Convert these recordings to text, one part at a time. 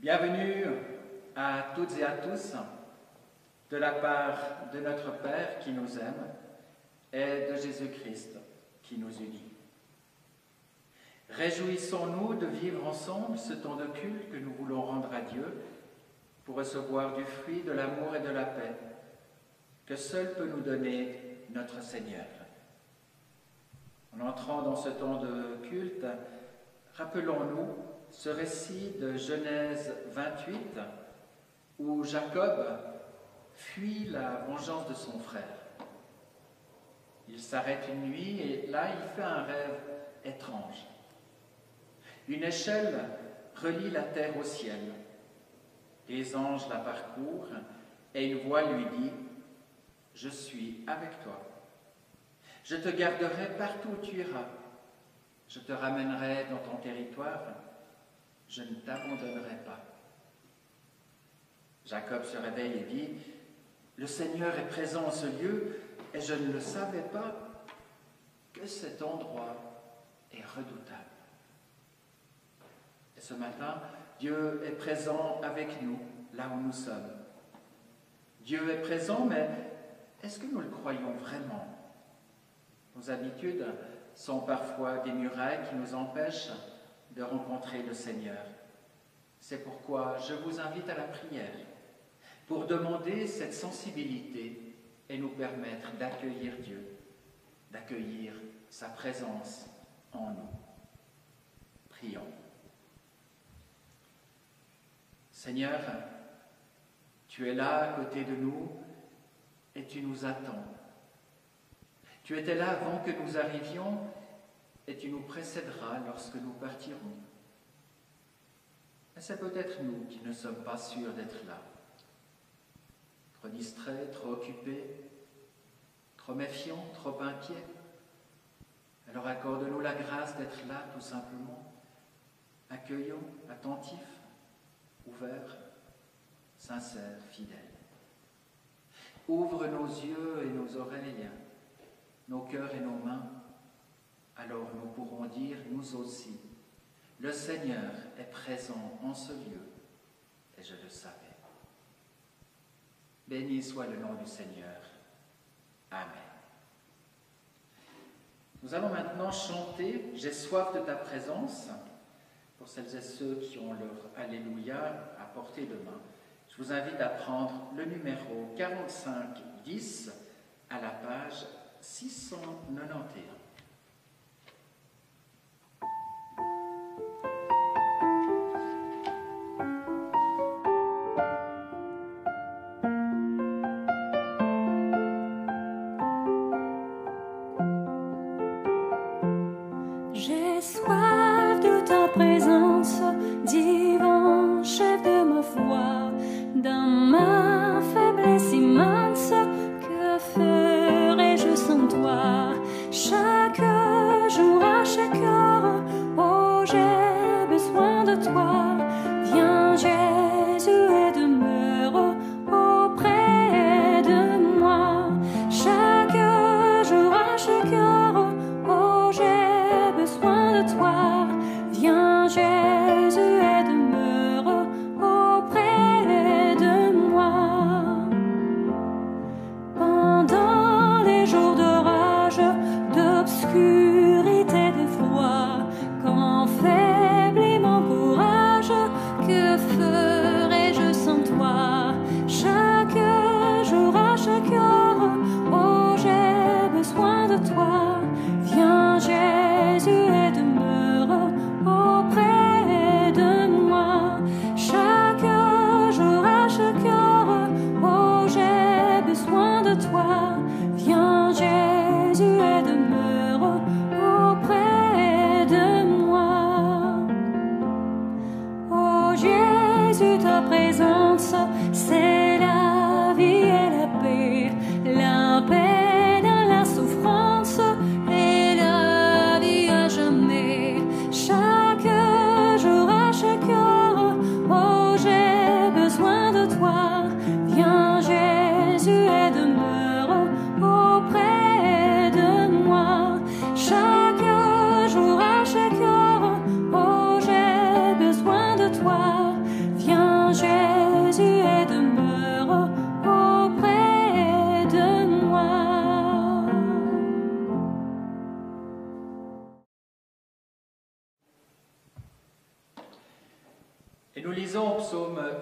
Bienvenue à toutes et à tous de la part de notre Père qui nous aime et de Jésus-Christ qui nous unit. Réjouissons-nous de vivre ensemble ce temps de culte que nous voulons rendre à Dieu pour recevoir du fruit de l'amour et de la paix que seul peut nous donner notre Seigneur. En entrant dans ce temps de culte, rappelons-nous ce récit de Genèse 28 où Jacob fuit la vengeance de son frère. Il s'arrête une nuit et là il fait un rêve étrange. Une échelle relie la terre au ciel. Les anges la parcourent et une voix lui dit « Je suis avec toi. Je te garderai partout où tu iras. Je te ramènerai dans ton territoire. Je ne t'abandonnerai pas. » Jacob se réveille et dit « Le Seigneur est présent en ce lieu et je ne le savais pas que cet endroit est redoutable. » Et ce matin, Dieu est présent avec nous, là où nous sommes. Dieu est présent, mais est-ce que nous le croyons vraiment? Nos habitudes sont parfois des murailles qui nous empêchent de rencontrer le Seigneur. C'est pourquoi je vous invite à la prière, pour demander cette sensibilité et nous permettre d'accueillir Dieu, d'accueillir sa présence en nous. Prions. Seigneur, tu es là à côté de nous et tu nous attends. Tu étais là avant que nous arrivions et tu nous précéderas lorsque nous partirons. Mais c'est peut-être nous qui ne sommes pas sûrs d'être là. Trop distraits, trop occupés, trop méfiants, trop inquiets. Alors accorde-nous la grâce d'être là tout simplement, accueillants, attentifs, ouverts, sincères, fidèles. Ouvre nos yeux et nos oreilles, nos cœurs et nos mains, alors nous pourrons dire, nous aussi, le Seigneur est présent en ce lieu, et je le savais. Béni soit le nom du Seigneur. Amen. Nous allons maintenant chanter « J'ai soif de ta présence » pour celles et ceux qui ont leur Alléluia à portée de main. Je vous invite à prendre le numéro 4510 à la page 691. J'ai soif de ta présence, divin chef de ma foi, dans ma faiblesse immense, que ferais-je sans toi? Chaque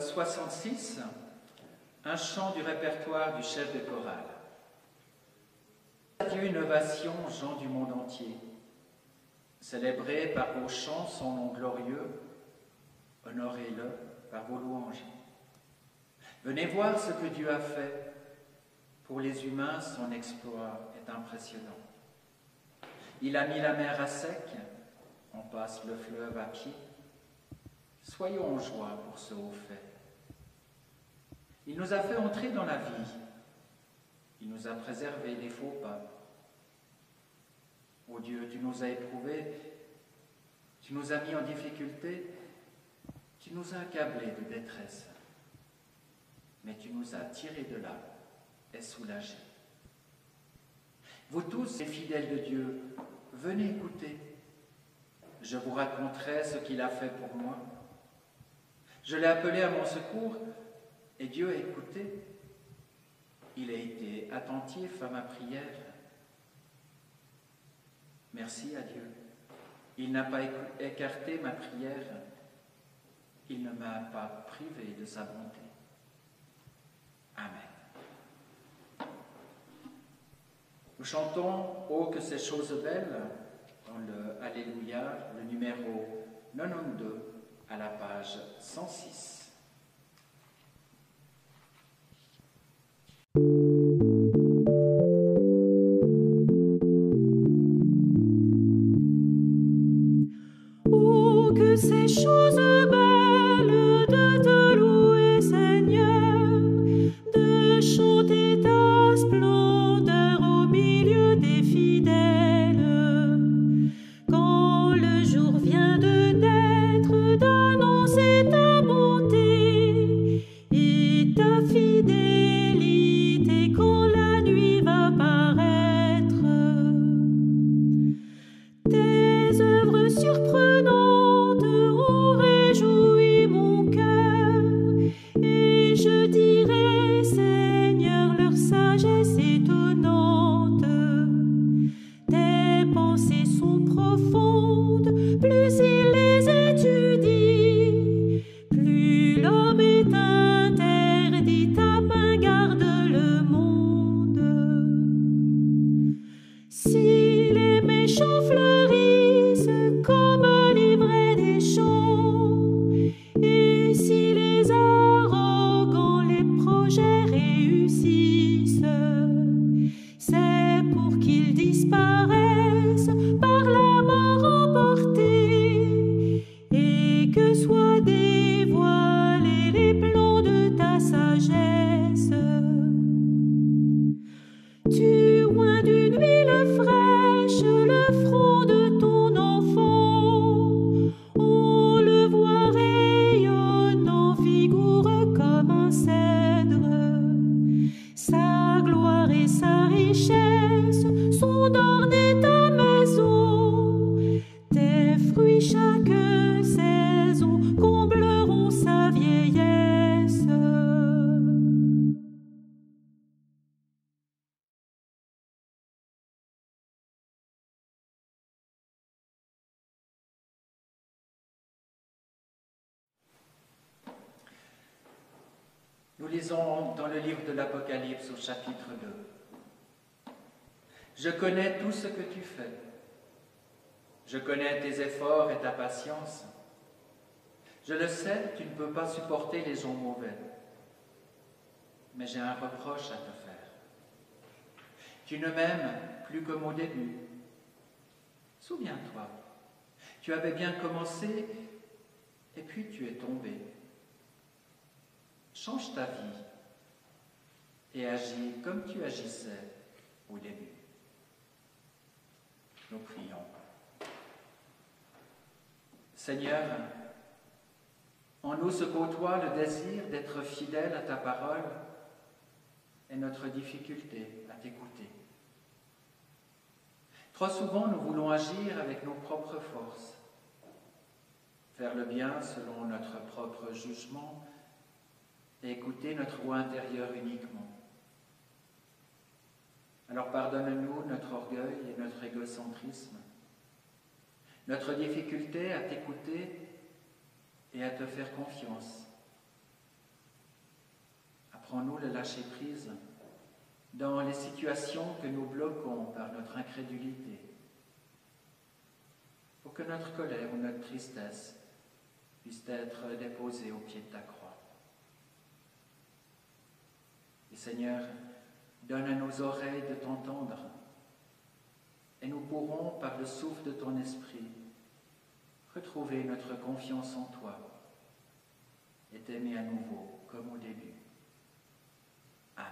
66, un chant du répertoire du chef de chorale. Dieu, une ovation, gens du monde entier. Célébrez par vos chants son nom glorieux, honorez-le par vos louanges. Venez voir ce que Dieu a fait. Pour les humains, son exploit est impressionnant. Il a mis la mer à sec, on passe le fleuve à pied. Soyons en joie pour ce haut fait. Il nous a fait entrer dans la vie. Il nous a préservé des faux pas. Ô Dieu, tu nous as éprouvés, tu nous as mis en difficulté, tu nous as accablés de détresse. Mais tu nous as tirés de là et soulagés. Vous tous, les fidèles de Dieu, venez écouter. Je vous raconterai ce qu'il a fait pour moi. Je l'ai appelé à mon secours et Dieu a écouté. Il a été attentif à ma prière. Merci à Dieu. Il n'a pas écarté ma prière. Il ne m'a pas privé de sa bonté. Amen. Nous chantons « Oh, que ces choses belles » dans le Alléluia, le numéro 92 à la page 106. Oh, que ces choses belles de te louer, Seigneur, de chanter ta splendeur au milieu des fidèles. Quand le jour vient de naître, d'annoncer ta bonté et ta fidélité quand la nuit va paraître. Tes œuvres surprenantes ont réjoui mon cœur, et je dirai, Seigneur, leur sagesse étonnante. Tes pensées sont profondes, plus il les étudie, plus l'homme est interdit, ta main garde le monde. Si les méchants fleurissent comme l'ivraie des champs, et si les arrogants, les projets réussissent, c'est pour qu'ils disparaissent par la mort emportée, et que soient dévoilés les plans de ta sagesse. Tu oins d'une huile fraîche le front de ton enfant, on le voit rayonnant, vigoureux comme un cèdre. Sa gloire et sa richesse sont d'orner ta maison, tes fruits chaque saison combleront sa vieillesse. Nous lisons dans le livre de l'Apocalypse au chapitre 2. Je connais tout ce que tu fais. Je connais tes efforts et ta patience. Je le sais, tu ne peux pas supporter les gens mauvais. Mais j'ai un reproche à te faire. Tu ne m'aimes plus comme au début. Souviens-toi, tu avais bien commencé et puis tu es tombé. Change ta vie et agis comme tu agissais au début. Nous prions. Seigneur, en nous se côtoie le désir d'être fidèle à ta parole et notre difficulté à t'écouter. Trop souvent, nous voulons agir avec nos propres forces, faire le bien selon notre propre jugement et écouter notre voix intérieure uniquement. Alors pardonne-nous notre orgueil et notre égocentrisme, notre difficulté à t'écouter et à te faire confiance. Apprends-nous le lâcher-prise dans les situations que nous bloquons par notre incrédulité, pour que notre colère ou notre tristesse puisse être déposée au pied de ta croix. Et Seigneur, donne à nos oreilles de t'entendre, et nous pourrons, par le souffle de ton esprit, retrouver notre confiance en toi et t'aimer à nouveau comme au début. Amen.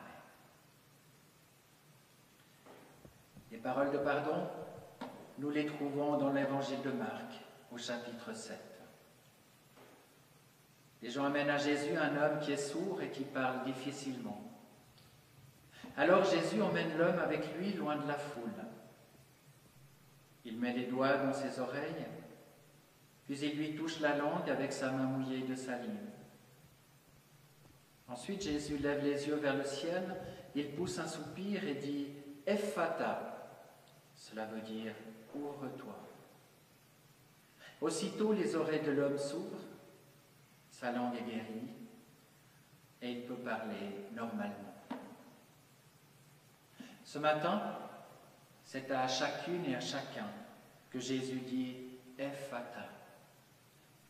Les paroles de pardon, nous les trouvons dans l'évangile de Marc, au chapitre 7. Les gens amènent à Jésus un homme qui est sourd et qui parle difficilement. Alors Jésus emmène l'homme avec lui loin de la foule. Il met les doigts dans ses oreilles, puis il lui touche la langue avec sa main mouillée de salive. Ensuite, Jésus lève les yeux vers le ciel, il pousse un soupir et dit « Ephphatha ». Cela veut dire « ouvre-toi ». Aussitôt, les oreilles de l'homme s'ouvrent, sa langue est guérie et il peut parler normalement. Ce matin, c'est à chacune et à chacun que Jésus dit « Ephphatha »,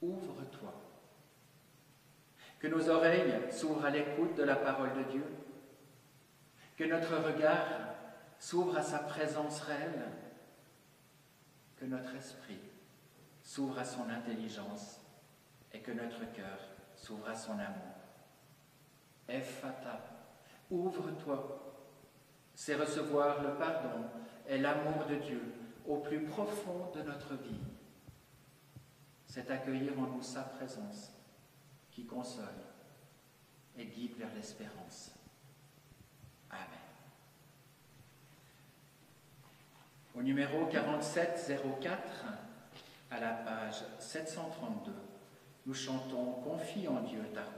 ouvre-toi. Que nos oreilles s'ouvrent à l'écoute de la parole de Dieu, que notre regard s'ouvre à sa présence réelle, que notre esprit s'ouvre à son intelligence et que notre cœur s'ouvre à son amour. Ephphatha, ouvre-toi. C'est recevoir le pardon et l'amour de Dieu au plus profond de notre vie. C'est accueillir en nous sa présence qui console et guide vers l'espérance. Amen. Au numéro 4704, à la page 732, nous chantons « Confie en Dieu ta route ».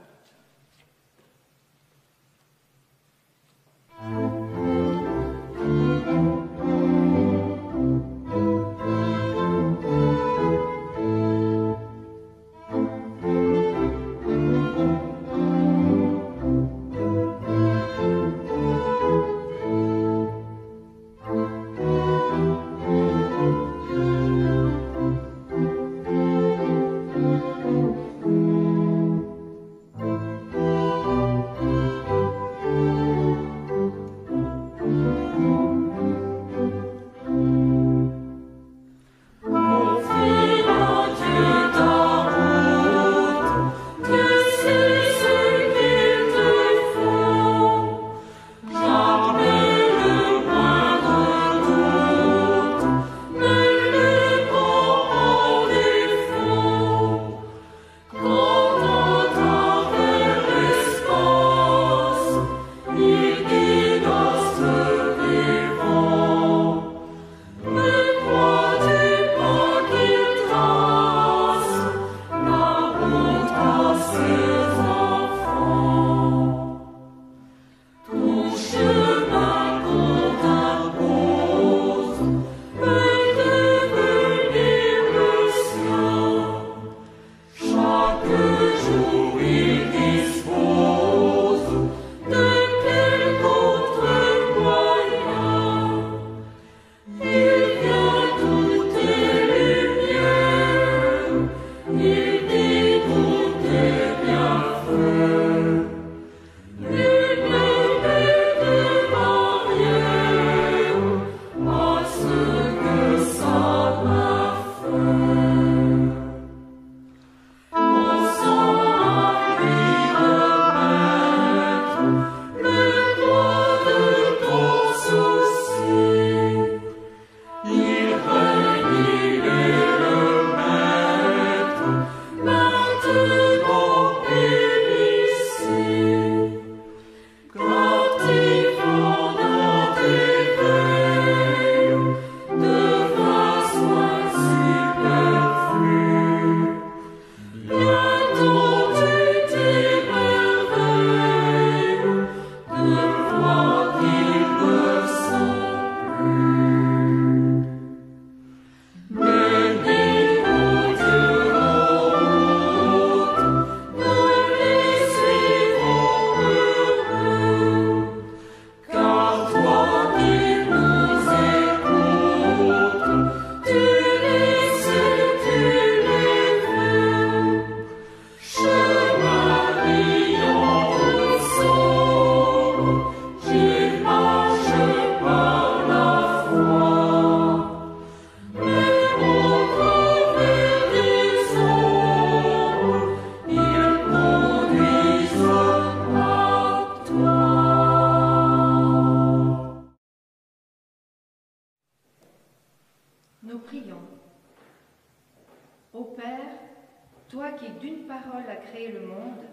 parole a créé le monde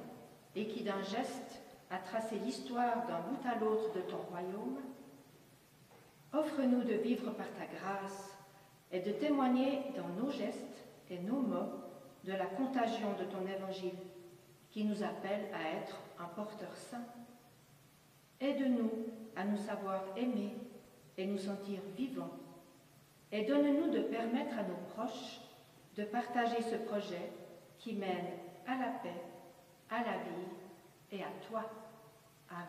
et qui d'un geste a tracé l'histoire d'un bout à l'autre de ton royaume, offre-nous de vivre par ta grâce et de témoigner dans nos gestes et nos mots de la contagion de ton évangile qui nous appelle à être un porteur saint. Aide-nous à nous savoir aimer et nous sentir vivants et donne-nous de permettre à nos proches de partager ce projet qui mène à la paix, à la vie et à toi. Amen.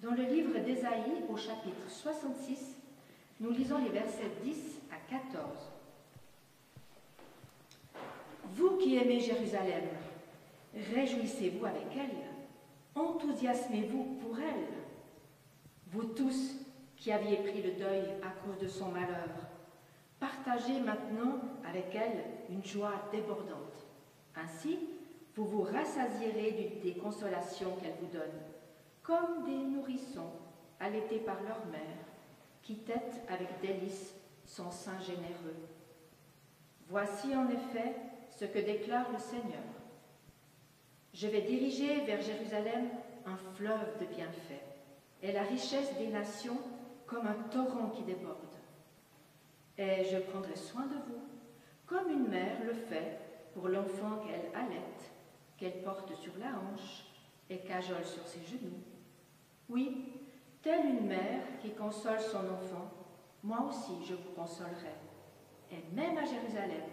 Dans le livre d'Ésaïe, au chapitre 66, nous lisons les versets 10 à 14. Vous qui aimez Jérusalem, réjouissez-vous avec elle, enthousiasmez-vous pour elle. Vous tous qui aviez pris le deuil à cause de son malheur, partagez maintenant avec elle une joie débordante. Ainsi, vous vous rassasierez des consolations qu'elle vous donne, comme des nourrissons allaités par leur mère, qui têtent avec délice son sein généreux. Voici en effet ce que déclare le Seigneur. Je vais diriger vers Jérusalem un fleuve de bienfaits, et la richesse des nations comme un torrent qui déborde. Et je prendrai soin de vous, comme une mère le fait pour l'enfant qu'elle allaite, qu'elle porte sur la hanche et cajole sur ses genoux. Oui, telle une mère qui console son enfant, moi aussi je vous consolerai, et même à Jérusalem.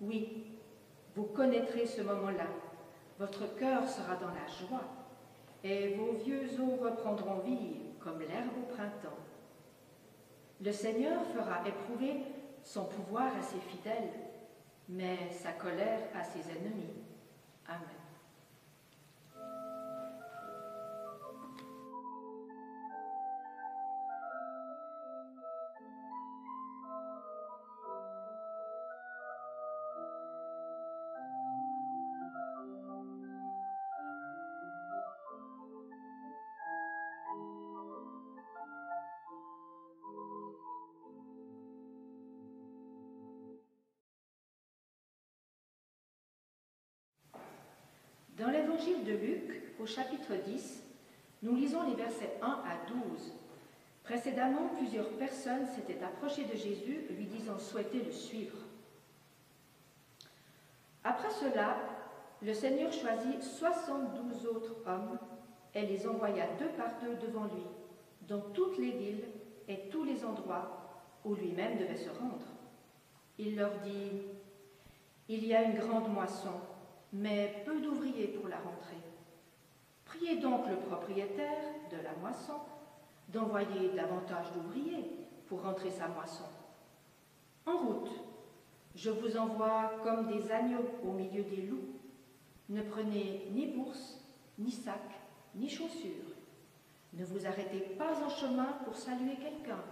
Oui, vous connaîtrez ce moment-là, votre cœur sera dans la joie, et vos vieux os reprendront vie comme l'herbe au printemps. Le Seigneur fera éprouver son pouvoir à ses fidèles, mais sa colère à ses ennemis. Amen. Dans l'évangile de Luc, au chapitre 10, nous lisons les versets 1 à 12. Précédemment, plusieurs personnes s'étaient approchées de Jésus, lui disant souhaiter le suivre. Après cela, le Seigneur choisit 72 autres hommes et les envoya deux par deux devant lui, dans toutes les villes et tous les endroits où lui-même devait se rendre. Il leur dit « Il y a une grande moisson, mais peu d'ouvriers pour la rentrée. Priez donc le propriétaire de la moisson d'envoyer davantage d'ouvriers pour rentrer sa moisson. En route, je vous envoie comme des agneaux au milieu des loups. Ne prenez ni bourse, ni sac, ni chaussures. Ne vous arrêtez pas en chemin pour saluer quelqu'un.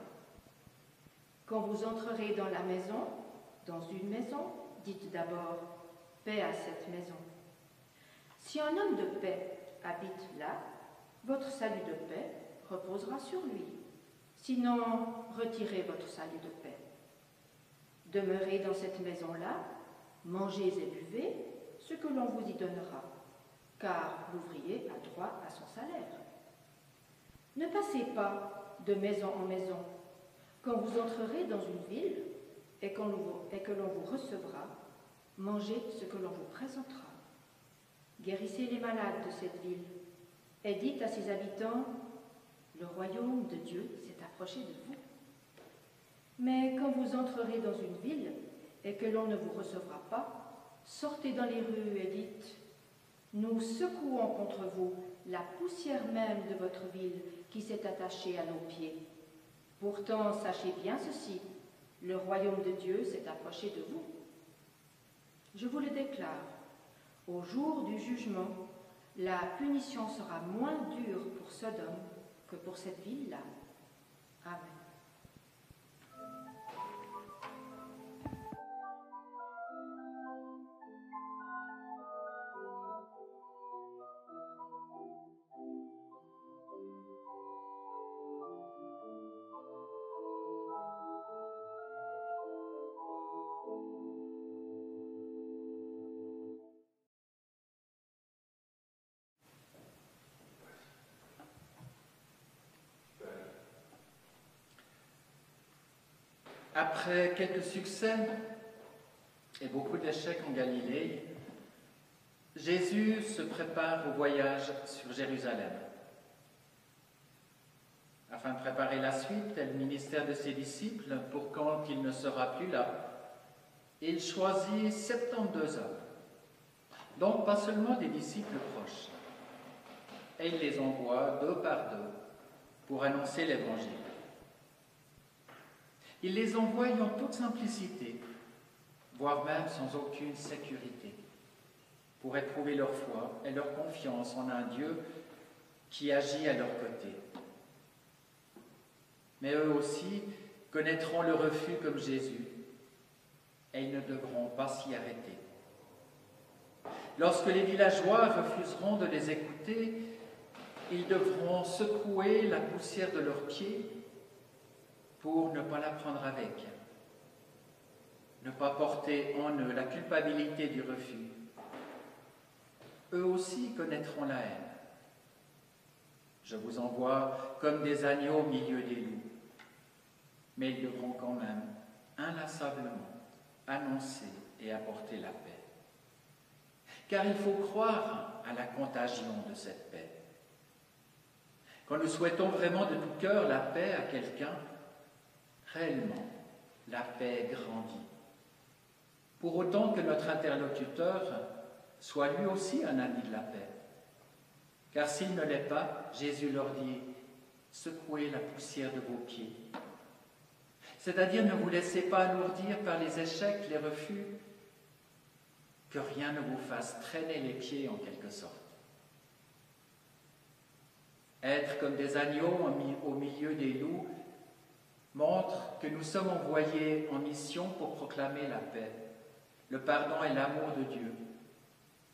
Quand vous entrerez dans une maison, dites d'abord « Paix à cette maison ». Si un homme de paix habite là, votre salut de paix reposera sur lui. Sinon, retirez votre salut de paix. Demeurez dans cette maison-là, mangez et buvez ce que l'on vous y donnera, car l'ouvrier a droit à son salaire. Ne passez pas de maison en maison. Quand vous entrerez dans une ville et que l'on vous recevra, mangez ce que l'on vous présentera. Guérissez les malades de cette ville et dites à ses habitants, le royaume de Dieu s'est approché de vous. Mais quand vous entrerez dans une ville et que l'on ne vous recevra pas, sortez dans les rues et dites, nous secouons contre vous la poussière même de votre ville qui s'est attachée à nos pieds. Pourtant, sachez bien ceci, le royaume de Dieu s'est approché de vous. Je vous le déclare, au jour du jugement, la punition sera moins dure pour Sodome que pour cette ville-là. Amen. Après quelques succès et beaucoup d'échecs en Galilée, Jésus se prépare au voyage sur Jérusalem. Afin de préparer la suite et le ministère de ses disciples pour quand il ne sera plus là, il choisit 72 hommes, donc pas seulement des disciples proches, et il les envoie deux par deux pour annoncer l'Évangile. Il les envoie en toute simplicité, voire même sans aucune sécurité, pour éprouver leur foi et leur confiance en un Dieu qui agit à leur côté. Mais eux aussi connaîtront le refus comme Jésus, et ils ne devront pas s'y arrêter. Lorsque les villageois refuseront de les écouter, ils devront secouer la poussière de leurs pieds pour ne pas la prendre avec, ne pas porter en eux la culpabilité du refus. Eux aussi connaîtront la haine. Je vous envoie comme des agneaux au milieu des loups, mais ils devront quand même inlassablement annoncer et apporter la paix. Car il faut croire à la contagion de cette paix. Quand nous souhaitons vraiment de tout cœur la paix à quelqu'un, réellement, la paix grandit. Pour autant que notre interlocuteur soit lui aussi un ami de la paix. Car s'il ne l'est pas, Jésus leur dit « Secouez la poussière de vos pieds ». C'est-à-dire ne vous laissez pas alourdir par les échecs, les refus, que rien ne vous fasse traîner les pieds en quelque sorte. Être comme des agneaux au milieu des loups montre que nous sommes envoyés en mission pour proclamer la paix, le pardon et l'amour de Dieu,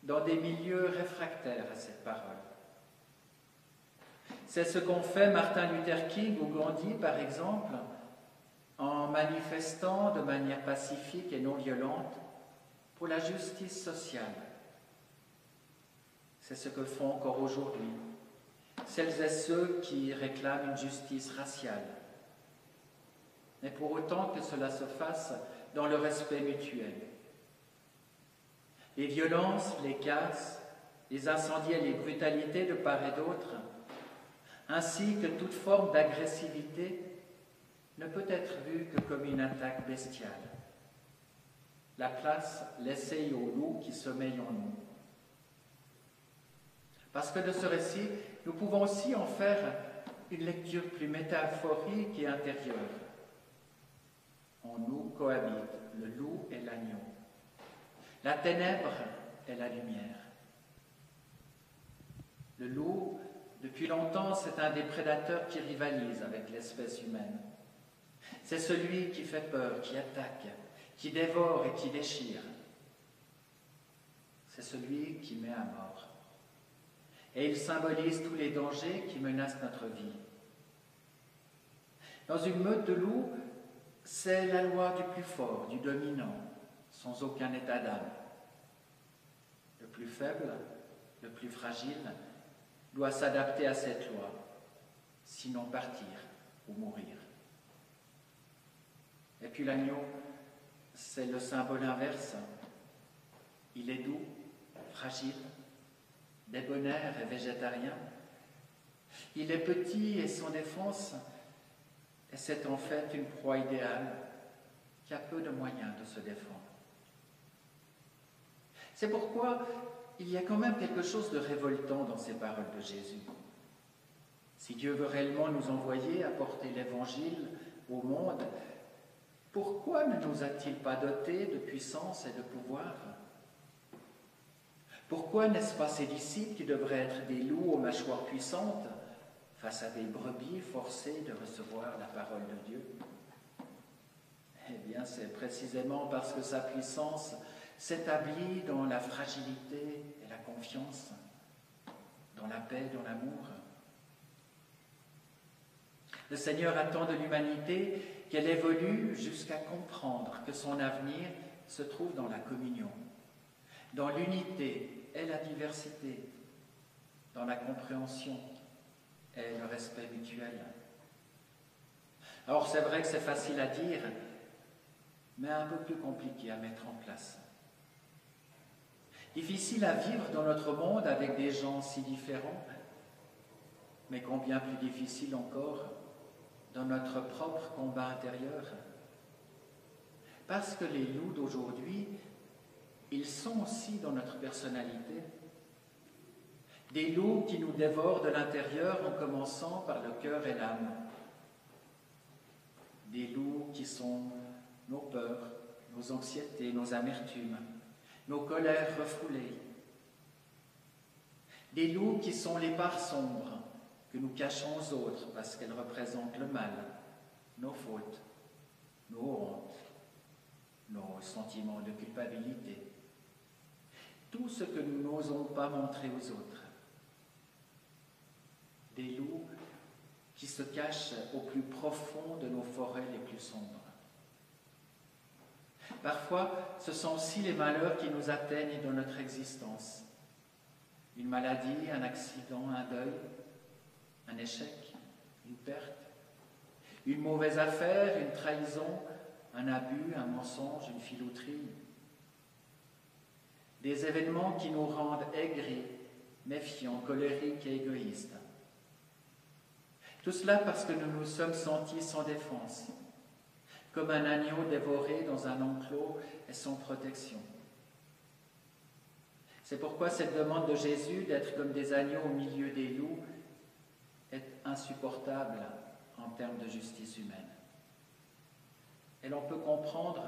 dans des milieux réfractaires à cette parole. C'est ce qu'ont fait Martin Luther King ou Gandhi, par exemple, en manifestant de manière pacifique et non violente pour la justice sociale. C'est ce que font encore aujourd'hui celles et ceux qui réclament une justice raciale. Mais pour autant que cela se fasse dans le respect mutuel. Les violences, les casses, les incendies et les brutalités de part et d'autre, ainsi que toute forme d'agressivité, ne peut être vue que comme une attaque bestiale. La place laissée aux loups qui sommeillent en nous. Parce que de ce récit, nous pouvons aussi en faire une lecture plus métaphorique et intérieure. En nous cohabitent le loup et l'agneau, la ténèbre et la lumière. Le loup, depuis longtemps, c'est un des prédateurs qui rivalise avec l'espèce humaine. C'est celui qui fait peur, qui attaque, qui dévore et qui déchire. C'est celui qui met à mort. Et il symbolise tous les dangers qui menacent notre vie. Dans une meute de loups, c'est la loi du plus fort, du dominant, sans aucun état d'âme. Le plus faible, le plus fragile, doit s'adapter à cette loi, sinon partir ou mourir. Et puis l'agneau, c'est le symbole inverse. Il est doux, fragile, débonnaire et végétarien. Il est petit et sans défense, et c'est en fait une proie idéale qui a peu de moyens de se défendre. C'est pourquoi il y a quand même quelque chose de révoltant dans ces paroles de Jésus. Si Dieu veut réellement nous envoyer apporter l'Évangile au monde, pourquoi ne nous a-t-il pas dotés de puissance et de pouvoir? Pourquoi n'est-ce pas ses disciples qui devraient être des loups aux mâchoires puissantes face à des brebis forcées de recevoir la parole de Dieu? Eh bien, c'est précisément parce que sa puissance s'établit dans la fragilité et la confiance, dans la paix, dans l'amour. Le Seigneur attend de l'humanité qu'elle évolue jusqu'à comprendre que son avenir se trouve dans la communion, dans l'unité et la diversité, dans la compréhension et le respect mutuel. Alors c'est vrai que c'est facile à dire, mais un peu plus compliqué à mettre en place. Difficile à vivre dans notre monde avec des gens si différents, mais combien plus difficile encore dans notre propre combat intérieur. Parce que les loups d'aujourd'hui, ils sont aussi dans notre personnalité. Des loups qui nous dévorent de l'intérieur en commençant par le cœur et l'âme. Des loups qui sont nos peurs, nos anxiétés, nos amertumes, nos colères refoulées. Des loups qui sont les parts sombres que nous cachons aux autres parce qu'elles représentent le mal, nos fautes, nos hontes, nos sentiments de culpabilité, tout ce que nous n'osons pas montrer aux autres. Des loups qui se cachent au plus profond de nos forêts les plus sombres. Parfois, ce sont aussi les malheurs qui nous atteignent dans notre existence. Une maladie, un accident, un deuil, un échec, une perte, une mauvaise affaire, une trahison, un abus, un mensonge, une filouterie. Des événements qui nous rendent aigris, méfiants, colériques et égoïstes. Tout cela parce que nous nous sommes sentis sans défense, comme un agneau dévoré dans un enclos et sans protection. C'est pourquoi cette demande de Jésus d'être comme des agneaux au milieu des loups est insupportable en termes de justice humaine. Et l'on peut comprendre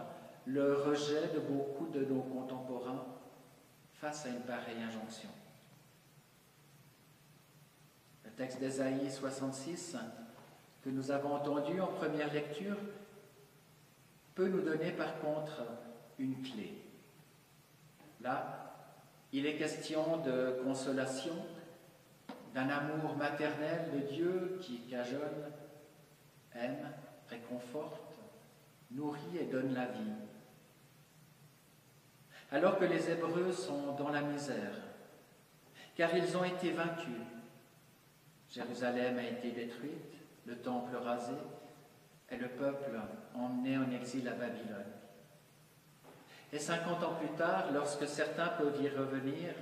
le rejet de beaucoup de nos contemporains face à une pareille injonction. Le texte d'Ésaïe 66, que nous avons entendu en première lecture, peut nous donner par contre une clé. Là, il est question de consolation, d'un amour maternel de Dieu qui cajolle, aime, réconforte, nourrit et donne la vie. Alors que les Hébreux sont dans la misère, car ils ont été vaincus. Jérusalem a été détruite, le temple rasé, et le peuple emmené en exil à Babylone. Et 50 ans plus tard, lorsque certains peuvent y revenir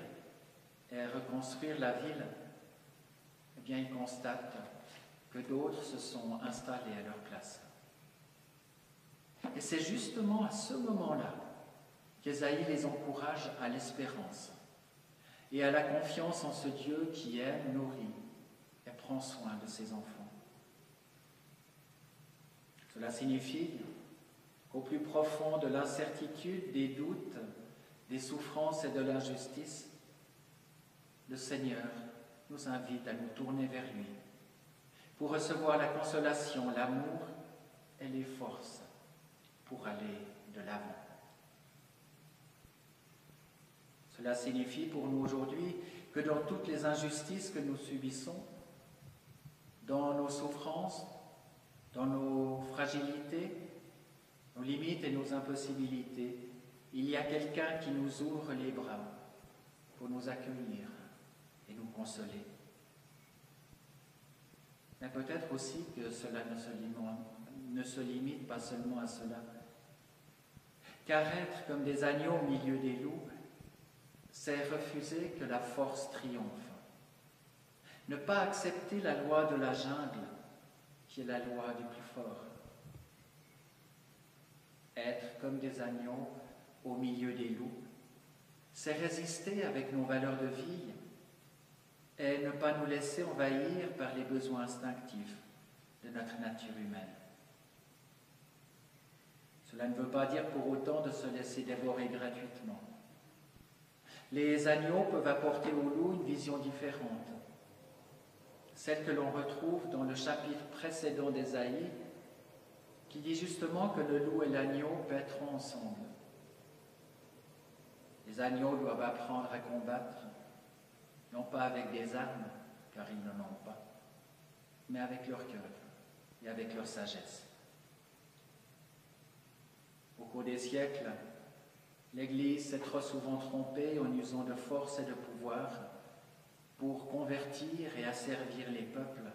et reconstruire la ville, eh bien, ils constatent que d'autres se sont installés à leur place. Et c'est justement à ce moment-là qu'Ésaïe les encourage à l'espérance et à la confiance en ce Dieu qui aime, nourrit et prend soin de ses enfants. Cela signifie qu'au plus profond de l'incertitude, des doutes, des souffrances et de l'injustice, le Seigneur nous invite à nous tourner vers lui pour recevoir la consolation, l'amour et les forces pour aller de l'avant. Cela signifie pour nous aujourd'hui que dans toutes les injustices que nous subissons, dans nos souffrances, dans nos fragilités, nos limites et nos impossibilités, il y a quelqu'un qui nous ouvre les bras pour nous accueillir et nous consoler. Mais peut-être aussi que cela ne se limite pas seulement à cela. Car être comme des agneaux au milieu des loups, c'est refuser que la force triomphe. Ne pas accepter la loi de la jungle, qui est la loi du plus fort. Être comme des agneaux au milieu des loups, c'est résister avec nos valeurs de vie et ne pas nous laisser envahir par les besoins instinctifs de notre nature humaine. Cela ne veut pas dire pour autant de se laisser dévorer gratuitement. Les agneaux peuvent apporter au loup une vision différente, celle que l'on retrouve dans le chapitre précédent d'Ésaïe, qui dit justement que le loup et l'agneau paîtront ensemble. Les agneaux doivent apprendre à combattre, non pas avec des armes, car ils n'en ont pas, mais avec leur cœur et avec leur sagesse. Au cours des siècles, l'Église s'est trop souvent trompée en usant de force et de pouvoir pour convertir et asservir les peuples.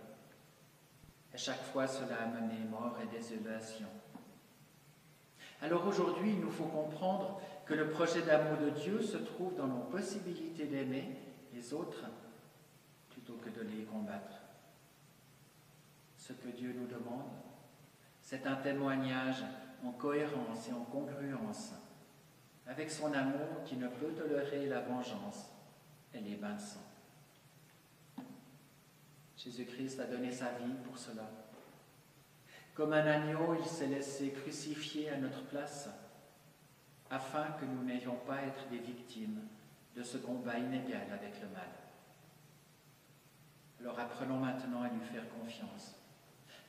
Et chaque fois, cela a mené mort et désolation. Alors aujourd'hui, il nous faut comprendre que le projet d'amour de Dieu se trouve dans nos possibilités d'aimer les autres plutôt que de les combattre. Ce que Dieu nous demande, c'est un témoignage en cohérence et en congruence avec son amour qui ne peut tolérer la vengeance et les bains de sang. Jésus-Christ a donné sa vie pour cela. Comme un agneau, il s'est laissé crucifier à notre place, afin que nous n'ayons pas à être des victimes de ce combat inégal avec le mal. Alors apprenons maintenant à lui faire confiance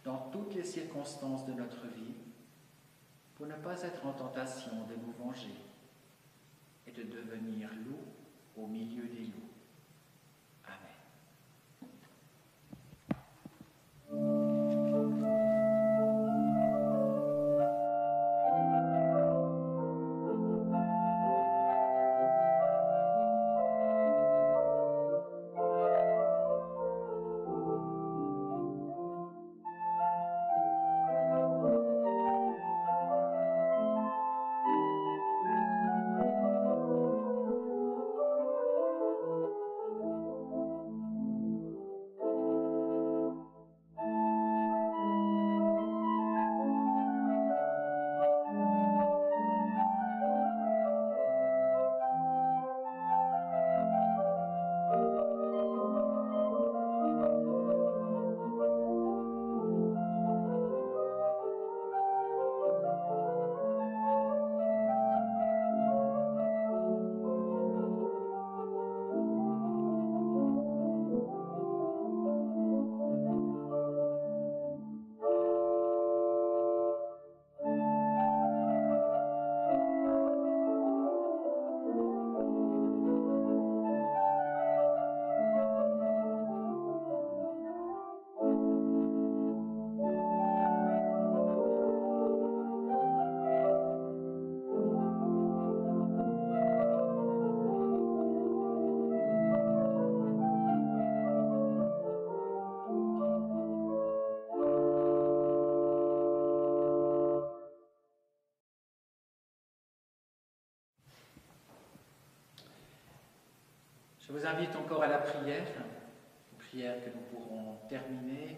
dans toutes les circonstances de notre vie, pour ne pas être en tentation de nous venger et de devenir loup au milieu des loups. Je vous invite encore à la prière, une prière que nous pourrons terminer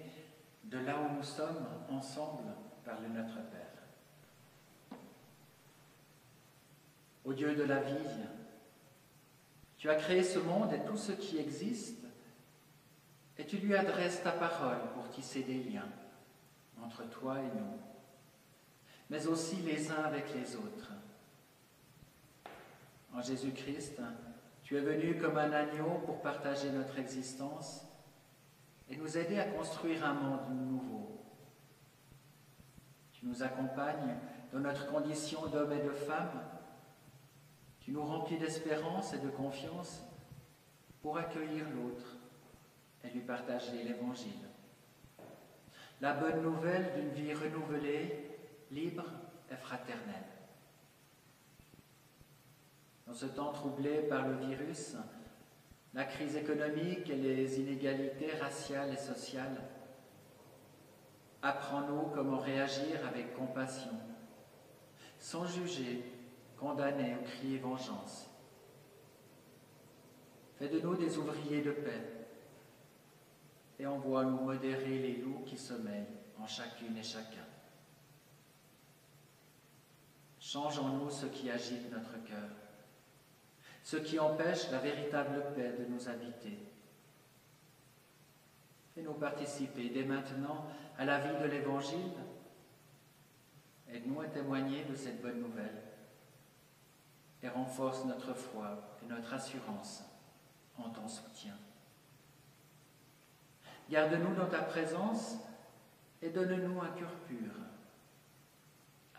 de là où nous sommes ensemble par le Notre Père. Ô Dieu de la vie, tu as créé ce monde et tout ce qui existe, et tu lui adresses ta parole pour tisser des liens entre toi et nous, mais aussi les uns avec les autres. En Jésus-Christ, tu es venu comme un agneau pour partager notre existence et nous aider à construire un monde nouveau. Tu nous accompagnes dans notre condition d'homme et de femme. Tu nous remplis d'espérance et de confiance pour accueillir l'autre et lui partager l'Évangile. La bonne nouvelle d'une vie renouvelée, libre et fraternelle. Dans ce temps troublé par le virus, la crise économique et les inégalités raciales et sociales, apprends-nous comment réagir avec compassion, sans juger, condamner ou crier vengeance. Fais de nous des ouvriers de paix et envoie-nous modérer les loups qui sommeillent en chacune et chacun. Change en nous ce qui agite notre cœur, ce qui empêche la véritable paix de nous habiter. Fais-nous participer dès maintenant à la vie de l'Évangile. Aide-nous à témoigner de cette bonne nouvelle et renforce notre foi et notre assurance en ton soutien. Garde-nous dans ta présence et donne-nous un cœur pur,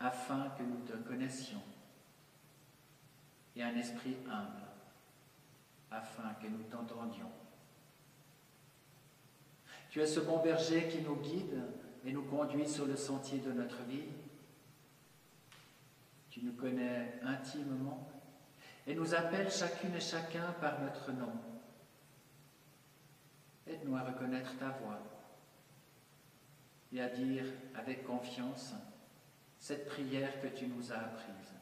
afin que nous te connaissions, et un esprit humble, afin que nous t'entendions. Tu es ce bon berger qui nous guide et nous conduit sur le sentier de notre vie. Tu nous connais intimement et nous appelles chacune et chacun par notre nom. Aide-nous à reconnaître ta voix et à dire avec confiance: cette prière que tu nous as apprise.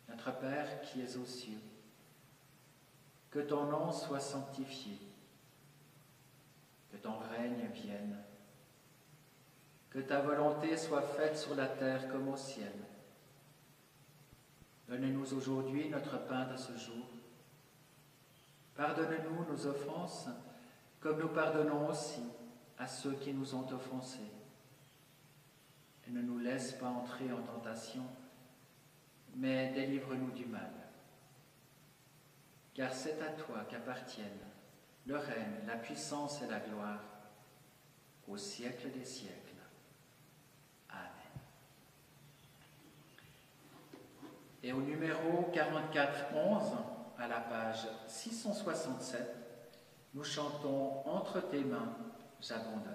Notre Père qui es aux cieux, que ton nom soit sanctifié, que ton règne vienne, que ta volonté soit faite sur la terre comme au ciel. Donne-nous aujourd'hui notre pain de ce jour. Pardonne-nous nos offenses, comme nous pardonnons aussi à ceux qui nous ont offensés. Et ne nous laisse pas entrer en tentation, mais délivre-nous du mal. Car c'est à toi qu'appartiennent le règne, la puissance et la gloire, au siècle des siècles. Amen. Et au numéro 4411, à la page 667, nous chantons « Entre tes mains, j'abandonne ».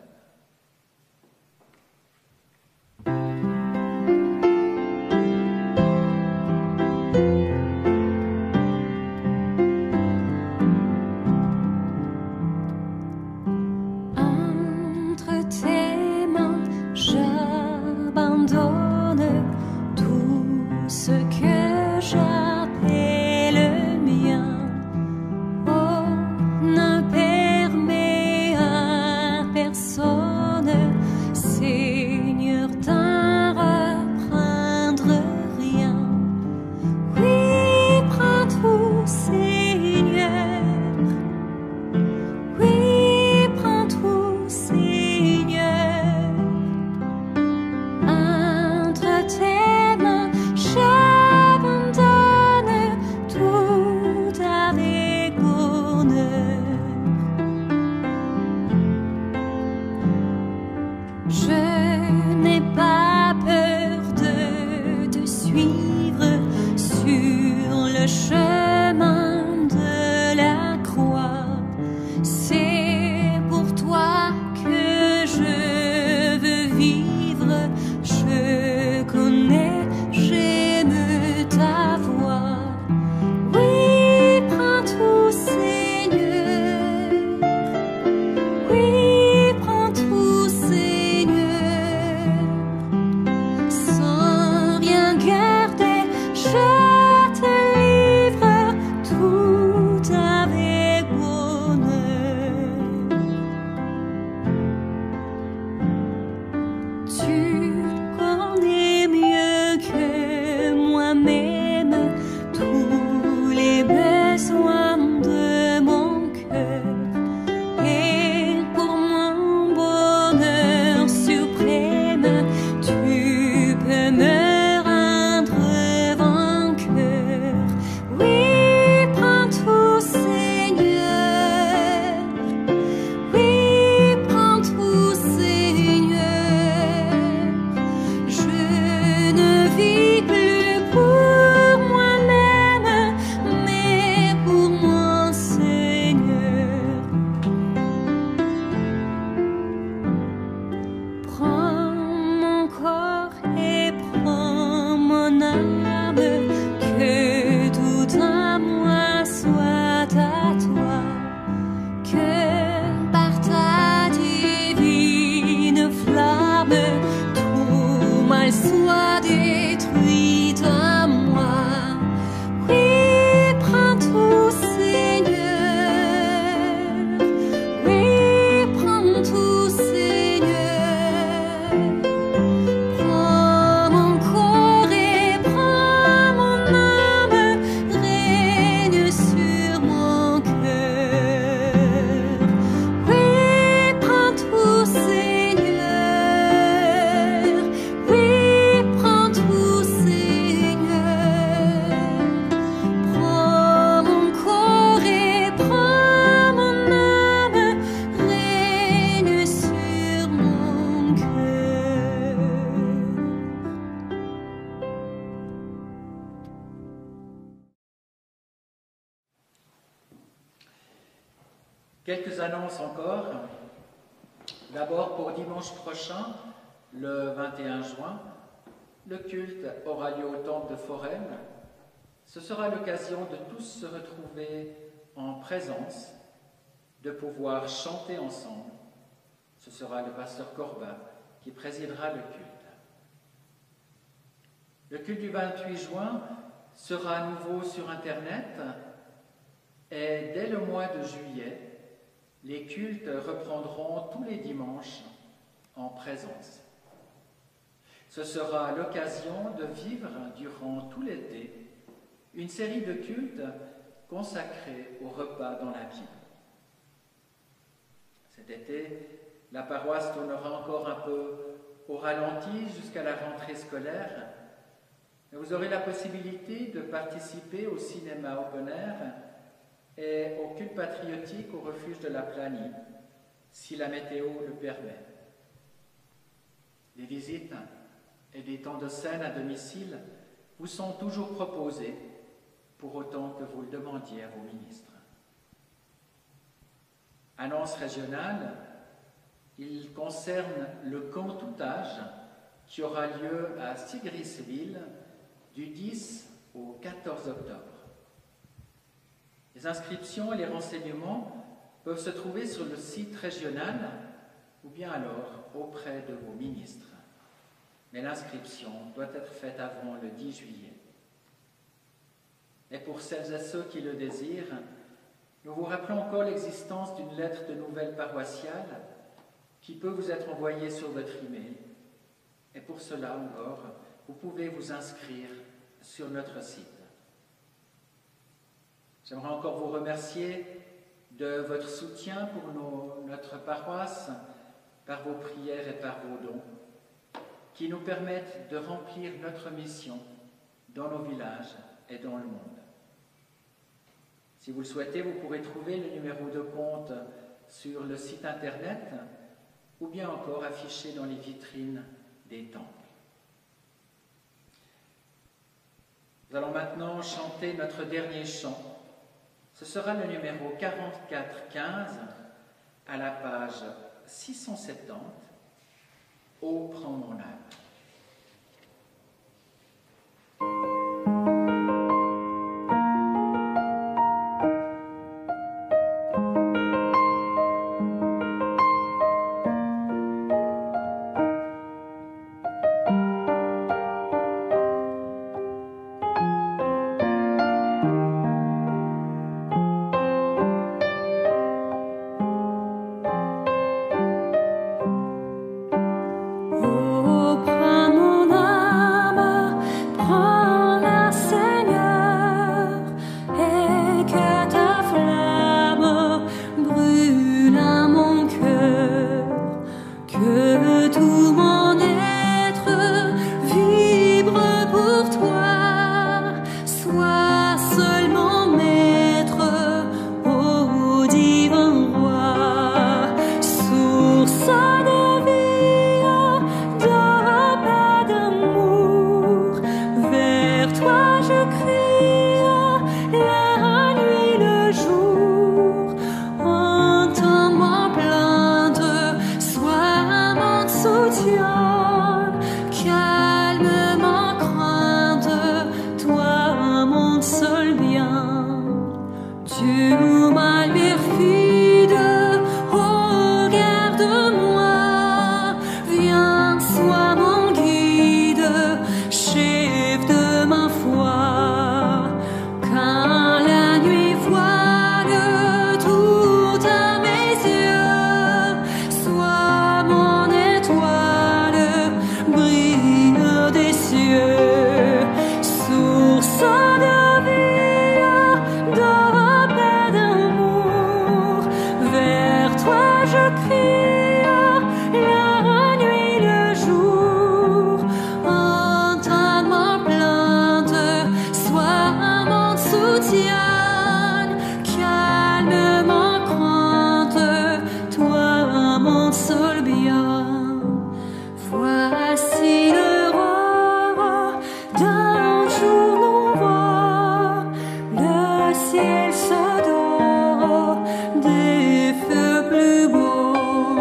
Quelques annonces encore. D'abord, pour dimanche prochain, le 21 juin, le culte aura lieu au temple de Forel. Ce sera l'occasion de tous se retrouver en présence, de pouvoir chanter ensemble. Ce sera le pasteur Corbin qui présidera le culte. Le culte du 28 juin sera à nouveau sur Internet et dès le mois de juillet, les cultes reprendront tous les dimanches en présence. Ce sera l'occasion de vivre durant tout l'été une série de cultes consacrés au repas dans la Bible. Cet été, la paroisse tournera encore un peu au ralenti jusqu'à la rentrée scolaire. Vous aurez la possibilité de participer au cinéma open air et au culte patriotique au refuge de la Planie, si la météo le permet. Des visites et des temps de scène à domicile vous sont toujours proposés, pour autant que vous le demandiez à vos ministres. Annonce régionale, il concerne le camp-toutage qui aura lieu à Sigrisville du 10 au 14 octobre. Les inscriptions et les renseignements peuvent se trouver sur le site régional ou bien alors auprès de vos ministres. Mais l'inscription doit être faite avant le 10 juillet. Et pour celles et ceux qui le désirent, nous vous rappelons encore l'existence d'une lettre de nouvelles paroissiales qui peut vous être envoyée sur votre email. Et pour cela encore, vous pouvez vous inscrire sur notre site. J'aimerais encore vous remercier de votre soutien pour notre paroisse, par vos prières et par vos dons, qui nous permettent de remplir notre mission dans nos villages et dans le monde. Si vous le souhaitez, vous pourrez trouver le numéro de compte sur le site internet ou bien encore affiché dans les vitrines des temples. Nous allons maintenant chanter notre dernier chant. Ce sera le numéro 4415 à la page 670. Ô prends mon âme. Ciel s'adore des feux plus beaux.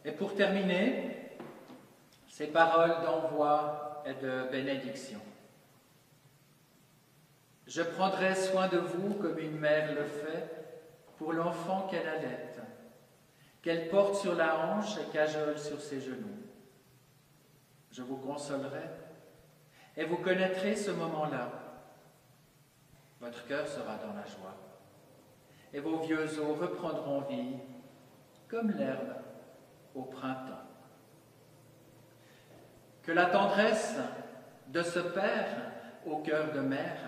Et pour terminer, ces paroles d'envoi et de bénédiction. Je prendrai soin de vous comme une mère le fait pour l'enfant qu'elle allaite, qu'elle porte sur la hanche et cajole sur ses genoux. Je vous consolerai et vous connaîtrez ce moment-là. Votre cœur sera dans la joie et vos vieux os reprendront vie comme l'herbe au printemps. Que la tendresse de ce Père au cœur de mère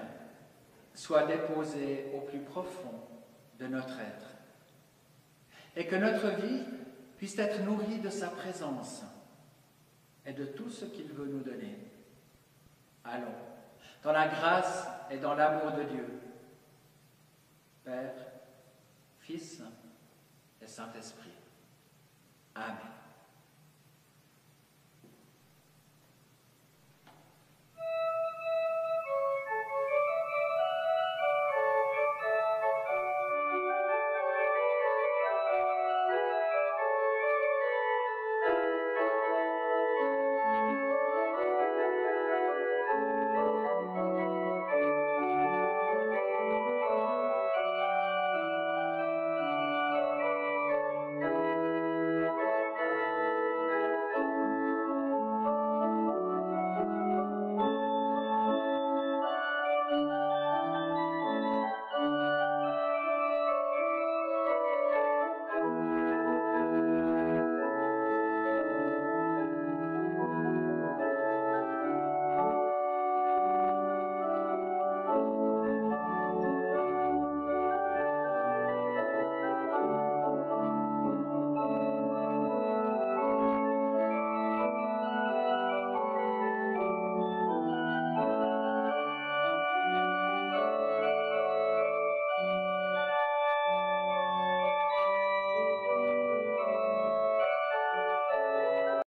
soit déposée au plus profond de notre être et que notre vie puisse être nourrie de sa présence et de tout ce qu'il veut nous donner. Allons, dans la grâce et dans l'amour de Dieu, Père, Fils et Saint-Esprit. Amen.